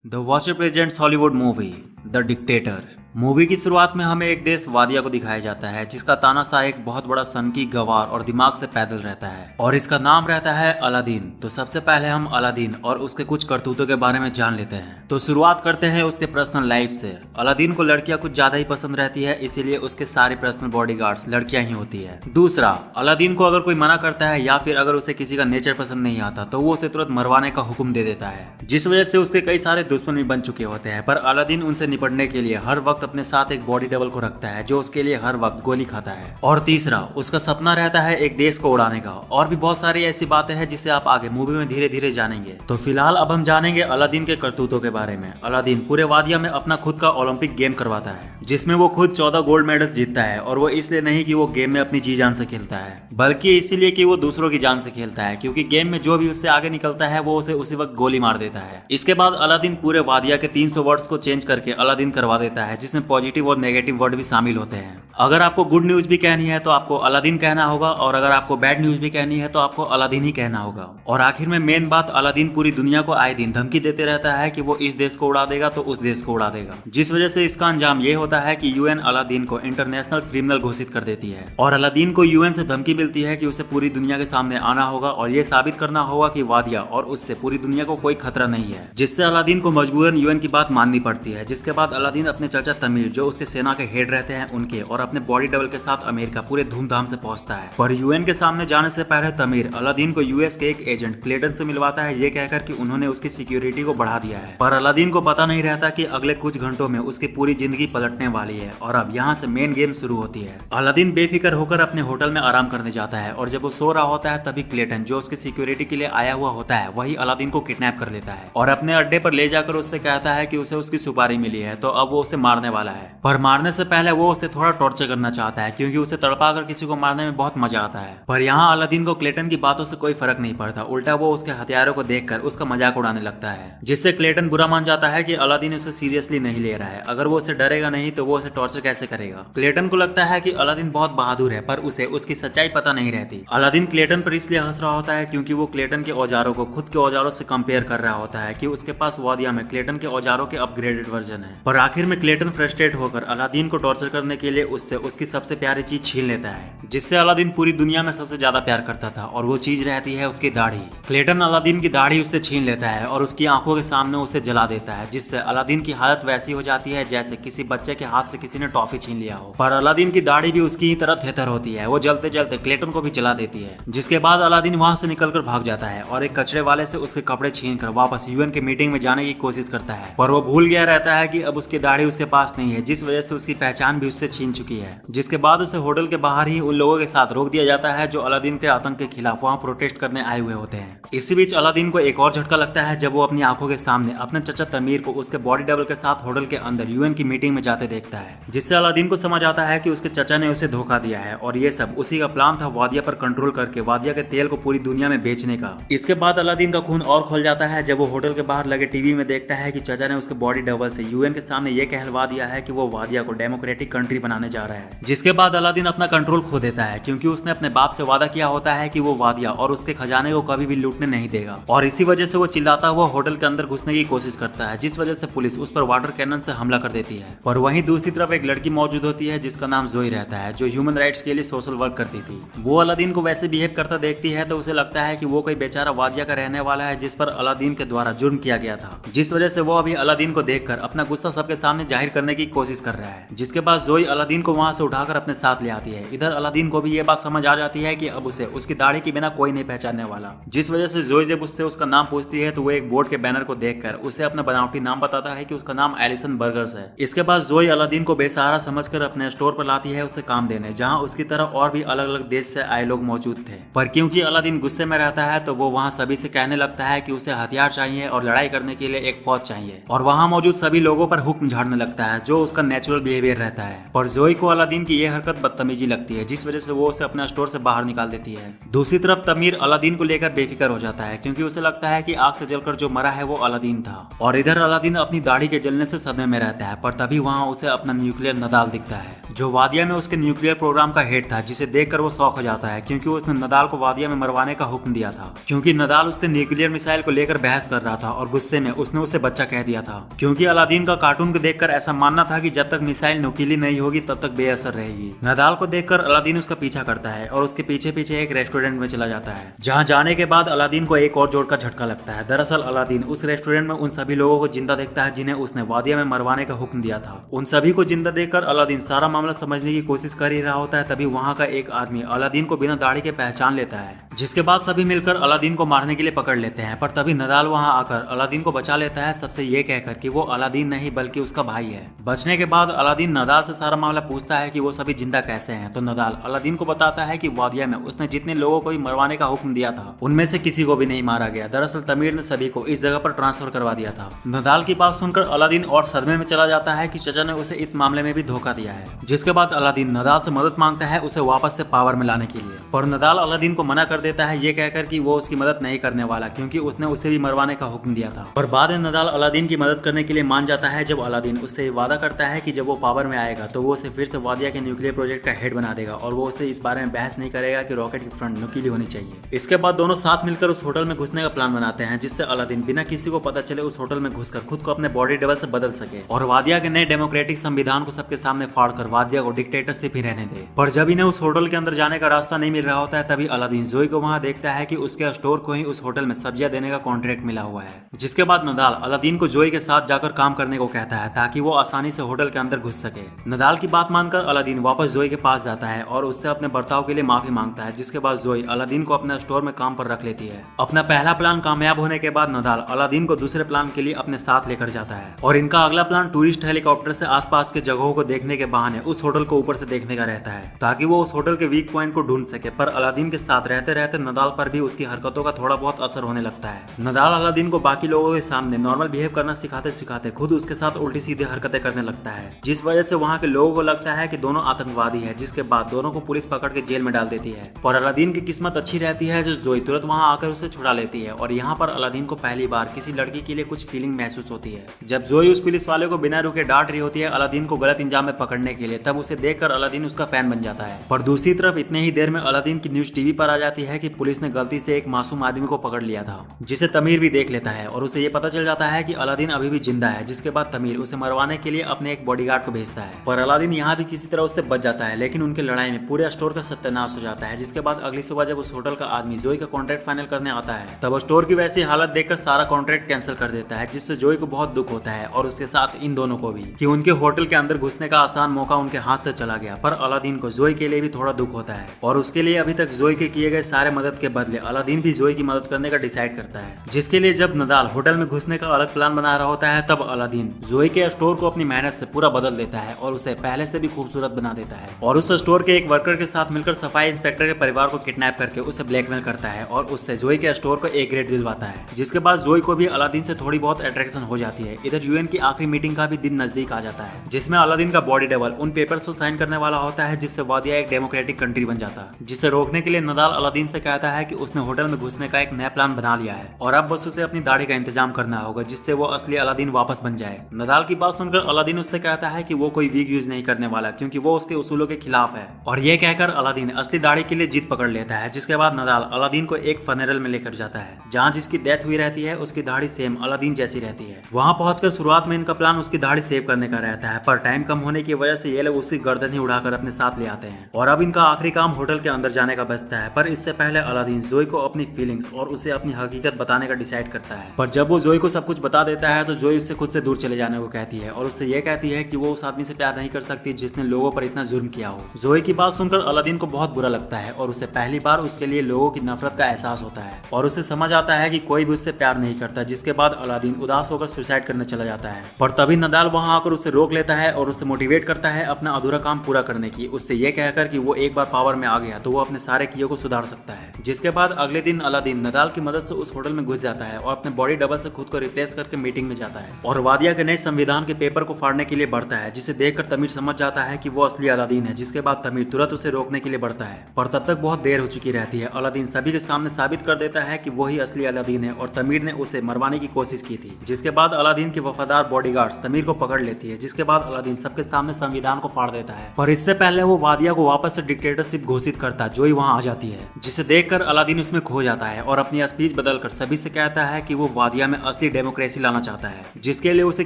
The watcher presents Hollywood movie the dictator. Movie की शुरुआत में हमें एक देश वादिया को दिखाया जाता है जिसका तानाशाह एक बहुत बड़ा सनकी, गवार और दिमाग से पैदल रहता है और इसका नाम रहता है अलादीन। तो सबसे पहले हम अलादीन और उसके कुछ करतूतों के बारे में जान लेते हैं। तो शुरुआत करते हैं उसके पर्सनल लाइफ से। अलादीन को लड़कियां कुछ ज्यादा ही पसंद रहती है, इसीलिए उसके सारे पर्सनल बॉडीगार्ड्स लड़कियां ही होती है। दूसरा, अलादीन को अगर कोई मना करता है या फिर अगर उसे किसी का नेचर पसंद नहीं आता तो वो उसे तुरंत मरवाने का हुक्म दे देता है, जिस वजह से उसके कई सारे दुश्मन भी बन चुके होते हैं। पर अलादीन उनसे निपटने के लिए हर वक्त अपने साथ एक बॉडी डबल को रखता है जो उसके लिए हर वक्त गोली खाता है। और तीसरा, उसका सपना रहता है एक देश को उड़ाने का। और भी बहुत सारी ऐसी बातें हैं जिसे आप आगे मूवी में धीरे धीरे जानेंगे। तो फिलहाल अब हम जानेंगे अलादीन के करतूतों के बारे में। अलादीन पूरे वादिया में अपना खुद का ओलंपिक गेम करवाता है जिसमें वो खुद 14 गोल्ड मेडल्स जीतता है। और वो इसलिए नहीं कि वो गेम में अपनी जी जान से खेलता है, बल्कि इसीलिए कि वो दूसरों की जान से खेलता है, क्योंकि गेम में जो भी उससे आगे निकलता है वो उसे उसी वक्त गोली मार देता है। इसके बाद अलादीन पूरे वादिया के 300 वर्ड्स को चेंज करके अलादीन करवा देता है, जिसमें पॉजिटिव और नेगेटिव वर्ड भी शामिल होते हैं। अगर आपको गुड न्यूज भी कहनी है तो आपको अलादीन कहना होगा, और अगर आपको बैड न्यूज भी कहनी है तो आपको अलादीन ही कहना होगा। और आखिर में मेन बात, अलादीन पूरी दुनिया को आए दिन धमकी देते रहता है कि वो इस देश को उड़ा देगा तो उस देश को उड़ा देगा, जिस वजह से इसका अंजाम ये होता है कि यूएन अलादीन को इंटरनेशनल क्रिमिनल घोषित कर देती है। और अलादीन को यूएन से धमकी मिलती है कि उसे पूरी दुनिया के सामने आना होगा और ये साबित करना होगा कि वादिया और उससे पूरी दुनिया को कोई खतरा नहीं है, जिससे अलादीन को मजबूरन यूएन की बात माननी पड़ती है। जिसके बाद अलादीन अपने चाचा तमीर, जो उसके सेना के हेड रहते हैं, उनके और अपने बॉडी डबल के साथ अमेरिका पूरे धूमधाम से पहुंचता है। पर यूएन के सामने जाने से पहले तमीर अलादीन को यूएस के एक एजेंट क्लेटन से मिलवाता है, ये कहकर कि उन्होंने उसकी सिक्योरिटी को बढ़ा दिया है। पर अलादीन को पता नहीं रहता कि अगले कुछ घंटों में उसकी पूरी जिंदगी पलटने वाली है। और अब यहाँ से मेन गेम शुरू होती है। अलादीन बेफिक्र होकर अपने होटल में आराम करने जाता है और जब वो सो रहा होता है तभी क्लेटन, जो उसकी सिक्योरिटी के लिए आया हुआ होता है, वही अलादीन को किडनैप कर लेता है और अपने अड्डे पर ले जाकर उससे कहता है कि उसे उसकी सुपारी मिली है, तो अब वो उसे मारने वाला है। पर मारने से पहले वो उसे थोड़ा टॉर्चर करना चाहता है, क्योंकि उसे तड़पा कर किसी को मारने में बहुत मजा आता है। पर यहाँ अलादीन को क्लेटन की बातों से कोई फर्क नहीं पड़ता, उल्टा वो उसके हथियारों को देखकर उसका मजाक उड़ाने लगता है, जिससे क्लेटन बुरा मान जाता है कि अलादीन उसे सीरियसली नहीं ले रहा है। अगर वो उसे डरेगा नहीं तो वो उसे टॉर्चर कैसे करेगा। क्लेटन को लगता है कि अलादीन बहुत बहादुर है, पर उसे उसकी सच्चाई पता नहीं रहती। अलादीन क्लेटन पर इसलिए हंस रहा होता है क्योंकि वो क्लेटन के औजारों को खुद के औजारों से कंपेयर कर रहा होता है कि उसके पास वादिया में क्लेटन के औजारों के अपग्रेडेड वर्जन है। पर आखिर में क्लेटन फ्रस्ट्रेट होकर अलादीन को टॉर्चर करने के लिए उससे उसकी सबसे प्यारी चीज छीन लेता है, जिससे अलादीन पूरी दुनिया में सबसे ज्यादा प्यार करता था, और वो चीज रहती है उसकी दाढ़ी। क्लेटन अलादीन की दाढ़ी उससे छीन लेता है और उसकी आंखों के सामने उसे जला देता है, जिससे अलादीन की हालत वैसी हो जाती है जैसे किसी बच्चे के हाथ से किसी ने टॉफी छीन लिया हो। पर अलादीन की दाढ़ी भी उसकी ही तरह थेथर होती है, वो जलते जलते क्लेटन को भी जला देती है। जिसके बाद अलादीन वहां से निकलकर भाग जाता है और एक कचरे वाले से उसके कपड़े छीन कर वापस यूएन के मीटिंग में जाने की कोशिश करता है। पर वो भूल गया रहता है कि अब उसकी दाढ़ी उसके पास नहीं है, जिस वजह से उसकी पहचान भी उससे छीन चुकी है। जिसके बाद उसे होटल के बाहर ही उन लोगों के साथ रोक दिया जाता है जो अलादीन के आतंक के खिलाफ वहां प्रोटेस्ट करने आए हुए होते हैं। इसी बीच अलादीन को एक और झटका लगता है जब वो अपनी आंखों के सामने अपने चाचा तमीर को उसके बॉडी डबल के साथ होटल के अंदर यूएन की मीटिंग में जाते देखता है, जिससे अलादीन को समझ आता है कि उसके चाचा ने उसे धोखा दिया है और ये सब उसी का प्लान था वादिया पर कंट्रोल करके वादिया के तेल को पूरी दुनिया में बेचने का। इसके बाद अलादीन का खून और खोल जाता है जब वो होटल के बाहर लगे टीवी में देखता है कि चाचा ने उसके बॉडी डबल से यूएन के सामने ये कहलवा दिया है कि वो वादिया को डेमोक्रेटिक कंट्री बनाने जा रहा है। जिसके बाद अलादीन अपना कंट्रोल खो देता है, क्योंकि उसने अपने बाप से वादा किया होता है कि वो वादिया और उसके खजाने को कभी भी लूटने नहीं देगा। और इसी वजह से वो चिल्लाता हुआ होटल के अंदर घुसने की कोशिश करता है, जिस वजह से पुलिस उस पर वाटर कैनन से हमला कर देती है। और वहीं दूसरी तरफ एक लड़की मौजूद होती है जिसका नाम जोई रहता है, जो ह्यूमन राइट्स के लिए सोशल वर्क करती थी। वो अलादीन को वैसे बिहेव करता देखती है तो उसे लगता है कि वो कोई बेचारा वादिया का रहने वाला है जिस पर अलादीन के द्वारा जुर्म किया गया था, जिस वजह से वो अभी अलादीन को देखकर अपना गुस्सा सबके सामने जाहिर करने की कोशिश कर रहा है। जिसके बाद जोई अलादीन को वहां से उठाकर अपने साथ ले आती है। इधर अलादीन को भी ये बात समझ आ जाती है कि अब उसे उसकी दाढ़ी के बिना कोई नहीं पहचानने वाला, जिस वजह से जोई जब उससे उसका नाम पूछती है तो वो एक बोर्ड के बैनर को देखकर उसे अपना बनावटी नाम बताता है कि उसका नाम एलिसन बर्गर्स है। इसके बाद जोई अलादीन को बेसहारा समझकर अपने स्टोर पर लाती है उसे काम देने, जहां उसकी तरह और भी अलग अलग देश से आए लोग मौजूद थे। पर क्योंकि अलादीन गुस्से में रहता है तो वो वहां सभी से कहने लगता है कि उसे हथियार चाहिए और लड़ाई करने के लिए एक फौज चाहिए, और वहां मौजूद सभी लोगों पर हुक्म झाड़ने लगता है जो उसका नेचुरल बिहेवियर रहता है। पर जोई को अलादीन की यह हरकत बदतमीजी लगती है, जिस वजह से वो उसे अपने स्टोर से बाहर निकाल देती है। दूसरी तरफ तमीर अलादीन को लेकर बेफिक्र हो जाता है, क्योंकि उसे लगता है कि आग से जलकर जो मरा है वो अलादीन था। और इधर अलादीन अपनी दाढ़ी के जलने से सदमे में रहता है, पर तभी वहाँ उसे अपना न्यूक्लियर नदाल दिखता है, जो वादिया में उसके न्यूक्लियर प्रोग्राम का हेड था, जिसे देखकर वो शॉक हो जाता है, क्योंकि उसने नदाल को वादिया में मरवाने का हुक्म दिया था, क्योंकि नदाल उससे न्यूक्लियर मिसाइल को लेकर बहस कर रहा था और गुस्से में उसने उसे बच्चा कह दिया था, क्योंकि अलादीन का कार्टून को देखकर ऐसा मानना था कि जब तक मिसाइल नुकीली नहीं होगी तब तक बेअसर रहेगी। नदाल को देखकर अलादीन उसका पीछा करता है और उसके पीछे पीछे एक रेस्टोरेंट में चला जाता है, जहाँ जाने के बाद अलादीन को एक और जोर का झटका लगता है। दरअसल अलादीन उस रेस्टोरेंट में उन सभी लोगों को जिंदा देखता है जिन्हें उसने वादिया में मरवाने का हुक्म दिया था। उन सभी को जिंदा देखकर अलादीन सारा मामला समझने की कोशिश कर ही रहा होता है, तभी वहाँ का एक आदमी अलादीन को बिना दाढ़ी के पहचान लेता है, जिसके बाद सभी मिलकर अलादीन को मारने के लिए पकड़ लेते हैं। पर तभी नदाल वहाँ आकर अलादीन को बचा लेता है, सबसे ये कहकर कि वो अलादीन नहीं बल्कि उसका भाई है। बचने के बाद अलादीन नदाल से सारा मामला पूछता है कि वो सभी जिंदा कैसे हैं, तो नदाल अलादीन को बताता है कि वादिया में उसने जितने लोगों को भी मरवाने का हुक्म दिया था उनमें से किसी को भी नहीं मारा गया। दरअसल तमीर ने सभी को इस जगह पर ट्रांसफर करवा दिया था। नदाल की बात सुनकर अलादीन और सदमे में चला जाता है कि चचा ने उसे इस मामले में भी धोखा दिया है, जिसके बाद अलादीन नदाल से मदद मांगता है उसे वापस से पावर में लाने के लिए, पर नदाल अलादीन को मना कर देता है, ये कहकर कि वो उसकी मदद नहीं करने वाला, क्योंकि उसने उसे भी मरवाने का हुक्म दिया था। पर बाद में नदाल अलादीन की मदद करने के लिए मान जाता है, जब अलादीन उससे वादा करता है कि जब वो पावर में आएगा तो वो उसे फिर से वादिया के न्यूक्लियर प्रोजेक्ट का हेड बना देगा और वो उसे इस बारे में बहस नहीं करेगा कि रॉकेट की फ्रंट नुकीली होनी चाहिए। इसके बाद दोनों साथ मिलकर उस होटल में घुसने का प्लान बनाते हैं, जिससे अलादीन बिना किसी को पता चले उस होटल में घुसकर खुद को अपने बॉडी डबल से बदल सके और वादिया के नए डेमोक्रेटिक संविधान को सबके सामने फाड़कर वादिया को डिक्टेटरशिप ही रहने दे। पर जब इन्हें उस होटल के अंदर जाने का रास्ता नहीं मिल रहा होता है, तभी अलादीन जोई को वहां देखता है कि उसके स्टोर को ही उस होटल में सब्जियां देने का कॉन्ट्रैक्ट मिला हुआ है। जिसके बाद नदाल अलादीन को जोई के साथ जाकर काम करने को कहता है, ताकि वो आसानी से होटल के अंदर घुस सके। नदाल की बात मानकर अलादीन वापस जोई के पास जाता है और उससे अपने बर्ताव के लिए माफी मांगता है, जिसके बाद जोई अलादीन को अपने स्टोर में काम पर रख लेती है। अपना पहला प्लान कामयाब होने के बाद नदाल अलादीन को दूसरे प्लान के लिए अपने साथ लेकर जाता है और इनका अगला प्लान टूरिस्ट हेलीकॉप्टर से आसपास के जगहों को देखने के बहाने उस होटल को ऊपर से देखने का रहता है, ताकि वो उस होटल के वीक पॉइंट को ढूंढ सके। पर अलादीन के साथ रहते रहते नदाल पर भी उसकी हरकतों का थोड़ा बहुत असर होने लगता है। नदाल अलादीन को बाकी लोगों के सामने नॉर्मल बिहेव करना सिखाते सिखाते खुद उसके साथ उल्टी सीधी हरकतें करने लगता है, जिस वजह से वहाँ के लोगों को लगता है कि दोनों आतंकवादी है, जिसके बाद दोनों को पुलिस पकड़ के जेल में डाल देती है। और अलादीन की किस्मत अच्छी रहती है, जो जोई तुरंत वहाँ आकर उसे छुड़ा लेती है और यहाँ पर अलादीन को पहली बार किसी लड़की के लिए कुछ फीलिंग महसूस होती है। जब जोई उस पुलिस वाले को बिना रुके डांट रही होती है अलादीन को गलत इंजाम में पकड़ने के लिए, तब उसे देखकर अलादीन उसका फैन बन जाता है। पर दूसरी तरफ इतने ही देर में अलादीन की न्यूज टीवी पर आ जाती है कि पुलिस ने गलती से एक मासूम आदमी को पकड़ लिया था, जिसे तमीर भी देख लेता है और उसे ये पता चल जाता है कि अलादीन अभी भी जिंदा है। जिसके बाद तमीर उसे मरवाने के लिए अपने एक बॉडीगार्ड को भेजता है, पर अलादीन यहाँ भी किसी तरह उससे बच जाता है, लेकिन उनकी लड़ाई में पूरे स्टोर का सत्यानाश हो जाता है। जिसके बाद अगली सुबह जब उस होटल का आदमी जोई का कॉन्ट्रैक्ट फाइनल करने आता है, तब स्टोर की वैसी हालत देखकर सारा कॉन्ट्रैक्ट कैंसिल कर देता है, जिससे जोई को बहुत दुख होता है और उसके साथ इन दोनों को भी, कि उनके होटल के अंदर घुसने का आसान मौका उनके हाथ से चला गया। पर अलादीन को जोई के लिए भी थोड़ा दुख होता है और उसके लिए अभी तक जोई के किए गए सारे मदद के बदले अलादीन भी जोई की मदद करने का डिसाइड करता है। जिसके लिए जब नदाल होटल में घुसने का अलग प्लान बना रहा होता है, तब अलादीन जोई के स्टोर को अपनी मेहनत से पूरा बदल देता है और उसे पहले से भी खूबसूरत बना देता है और उस स्टोर के एक वर्कर के साथ मिलकर सफाई इंस्पेक्टर के परिवार को किडनैप करके उसे ब्लैकमेल करता है और उससे जोई के स्टोर को ए ग्रेड दिलवाता है। जिसके बाद जोई को भी अलादीन से थोड़ी बहुत अट्रैक्शन हो जाती है। इधर यूएन की आखिरी मीटिंग का भी दिन नजदीक आ जाता है, जिसमें अलादीन का बॉडी डबल उन पेपर्स को साइन करने वाला होता है, जिससे वादिया एक डेमोक्रेटिक कंट्री बन जाता है। जिसे रोकने के लिए नदाल अलादीन से कहता है कि उसने होटल में घुसने का एक नया प्लान बना लिया है और अब बस उसे अपनी दाढ़ी का इंतजाम करना होगा, जिससे वो असली अलादीन वापस बन जाए। नदाल की बात सुनकर अलादीन उससे कहता है कि वो कोई वीग यूज नहीं करने वाला, क्योंकि वो उसके उसूलों के खिलाफ है। और ये कहकर अलादीन असली दाढ़ी के लिए जिद पकड़ लेता है। जिसके बाद नदाल अलादीन को एक फनेरल में लेकर जाता है, जहाँ जिसकी डेथ हुई रहती है उसकी दाढ़ी सेम अलादीन जैसी रहती है। वहाँ पहुंचकर शुरुआत में इनका प्लान उसकी दाढ़ी सेव करने का रहता है, पर टाइम कम होने की वजह से ये लोग उसकी गर्दन ही उड़ाकर अपने साथ ले आते हैं और अब इनका आखिरी काम होटल के अंदर जाने का बचता है। पर इससे पहले अलादीन जोई को अपनी फीलिंग्स और उसे अपनी हकीकत बताने का डिसाइड करता है। पर जब वो जोई को सब कुछ बता देता है तो जोई उससे खुद से दूर चले जाने को कहती है और उससे ये कहती है कि वो उस आदमी से प्यार नहीं कर सकती जिसने लोगों पर इतना जुर्म किया हो। जोई की बात सुनकर अलादीन को बहुत बुरा लगता है और उसे पहली बार उसके लिए लोगों की नफरत का एहसास होता है और उसे समझ आता है कि कोई भी उससे प्यार नहीं करता। जिसके बाद अलादीन उदास होकर सुसाइड करने चला जाता है, पर तभी नदाल वहां आकर उसे रोक लेता है और उसे मोटिवेट करता है अपना अधूरा काम पूरा करने की, उससे ये कहकर कि वो एक बार पावर में आ गया तो वो अपने सारे किए को सुधार सकता है। जिसके बाद अगले दिन अलादीन नदाल की मदद से उस होटल में घुस जाता है और अपने बॉडी डबल से खुद को रिप्लेस करके मीटिंग में जाता है और वादिया के नए संविधान के पेपर को फाड़ने के लिए बढ़ता है, जिसे देखकर तमीर समझ जाता जाता है कि वो असली अलादीन है, जिसके बाद तमीर तुरंत उसे रोकने के लिए बढ़ता है, पर तब तक बहुत देर हो चुकी रहती है। अलादीन सभी के सामने साबित कर देता है कि वही असली अलादीन है और तमीर ने उसे मरवाने की कोशिश की थी, जिसके बाद अलादीन की वफादार बॉडीगार्ड्स तमीर को पकड़ लेती है, जिसके बाद अलादीन सबके सामने संविधान को फाड़ देता है। पर इससे पहले वो वादिया को वापस से डिक्टेटरशिप घोषित करता है, जो ही वहां आ जाती है, जिसे देखकर अलादीन उसमें खो जाता है और अपनी स्पीच बदलकर सभी से कहता है कि वो वादिया में असली डेमोक्रेसी लाना चाहता है, जिसके लिए उसे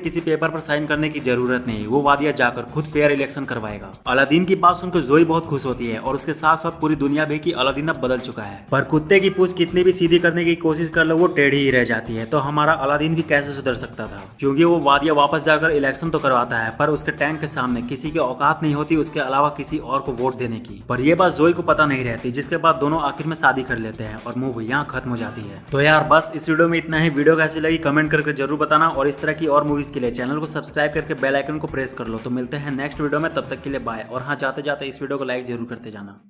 किसी पेपर पर साइन करने की जरूरत नहीं, वो वादिया जाकर खुद फेयर इलेक्शन करवाएगा। अलादीन की बात सुनकर जोई बहुत खुश होती है और उसके साथ साथ पूरी दुनिया भी कि अलादीन अब बदल चुका है। पर कुत्ते की पूंछ कितनी भी सीधी करने की कोशिश कर लो वो टेढ़ी ही रह जाती है। तो हमारा अलादीन भी कैसे सुधर सकता था, क्योंकि वो वादिया वापस जाकर इलेक्शन तो करवाता है, पर उसके टैंक के सामने किसी की औकात नहीं होती उसके अलावा किसी और को वोट देने की। पर ये बात जोई को पता नहीं रहती, जिसके बाद दोनों आखिर में शादी कर लेते हैं और मूवी यहाँ खत्म हो जाती है। तो यार बस इस वीडियो में इतना ही। वीडियो कैसी लगी कमेंट करके जरूर बताना और इस तरह की और मूवीज के लिए चैनल को सब्सक्राइब करके बेल आइकन को प्रेस कर लो। तो मिलते हैं नेक्स्ट वीडियो में, तब तक के लिए बाय। और हाँ, जाते जाते इस वीडियो को लाइक जरूर करते जाना।